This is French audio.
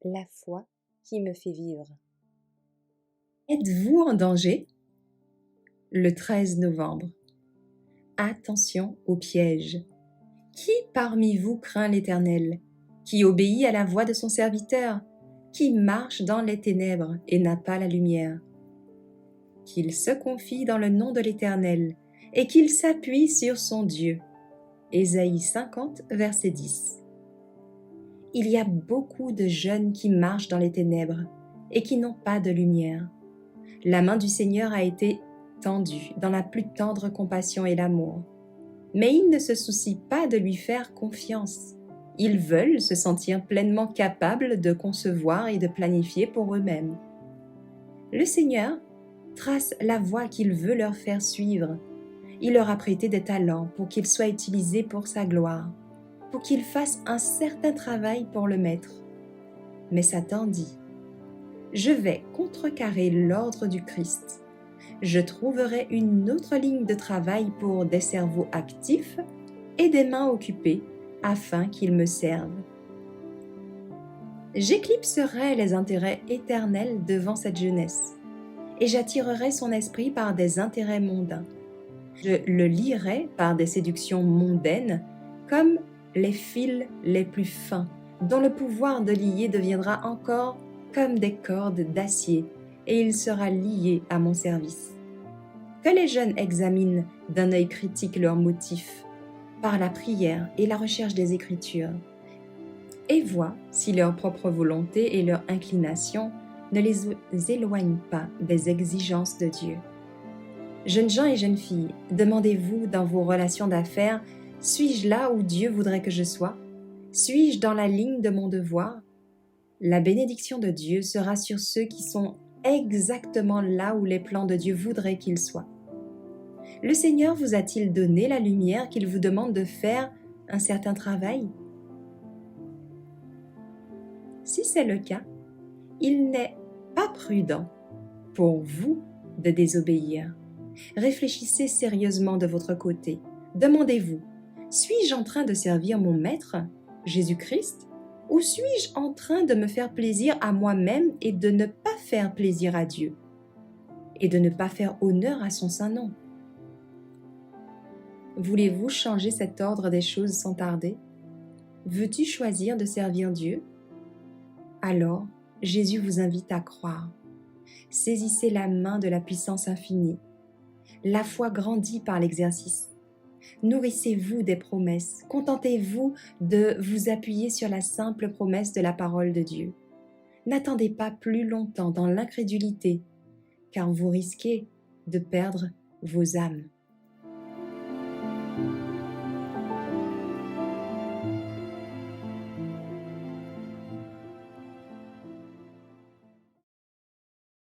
La foi qui me fait vivre. Êtes-vous en danger? Le 13 novembre. Attention au piège. Qui parmi vous craint l'Éternel? Qui obéit à la voix de son serviteur? Qui marche dans les ténèbres et n'a pas la lumière? Qu'il se confie dans le nom de l'Éternel et qu'il s'appuie sur son Dieu. Ésaïe 50, verset 10. Il y a beaucoup de jeunes qui marchent dans les ténèbres et qui n'ont pas de lumière. La main du Seigneur a été tendue dans la plus tendre compassion et l'amour. Mais ils ne se soucient pas de lui faire confiance. Ils veulent se sentir pleinement capables de concevoir et de planifier pour eux-mêmes. Le Seigneur trace la voie qu'il veut leur faire suivre. Il leur a prêté des talents pour qu'ils soient utilisés pour sa gloire, pour qu'ils fassent un certain travail pour le Maître. Mais Satan dit: je vais contrecarrer l'ordre du Christ. Je trouverai une autre ligne de travail pour des cerveaux actifs et des mains occupées afin qu'ils me servent. J'éclipserai les intérêts éternels devant cette jeunesse et j'attirerai son esprit par des intérêts mondains. Je le lierai par des séductions mondaines comme les fils les plus fins dont le pouvoir de lier deviendra encore comme des cordes d'acier, et il sera lié à mon service. Que les jeunes examinent d'un œil critique leurs motifs, par la prière et la recherche des Écritures, et voient si leur propre volonté et leur inclination ne les éloignent pas des exigences de Dieu. Jeunes gens et jeunes filles, demandez-vous dans vos relations d'affaires: suis-je là où Dieu voudrait que je sois? Suis-je dans la ligne de mon devoir? La bénédiction de Dieu sera sur ceux qui sont exactement là où les plans de Dieu voudraient qu'ils soient. Le Seigneur vous a-t-il donné la lumière qu'il vous demande de faire un certain travail? Si c'est le cas, il n'est pas prudent pour vous de désobéir. Réfléchissez sérieusement de votre côté. Demandez-vous: suis-je en train de servir mon Maître, Jésus-Christ? Ou suis-je en train de me faire plaisir à moi-même et de ne pas faire plaisir à Dieu et de ne pas faire honneur à son saint nom? Voulez-vous changer cet ordre des choses sans tarder? Veux-tu choisir de servir Dieu? Alors, Jésus vous invite à croire. Saisissez la main de la puissance infinie. La foi grandit par l'exercice. Nourrissez-vous des promesses. Contentez-vous de vous appuyer sur la simple promesse de la parole de Dieu. N'attendez pas plus longtemps dans l'incrédulité, car vous risquez de perdre vos âmes.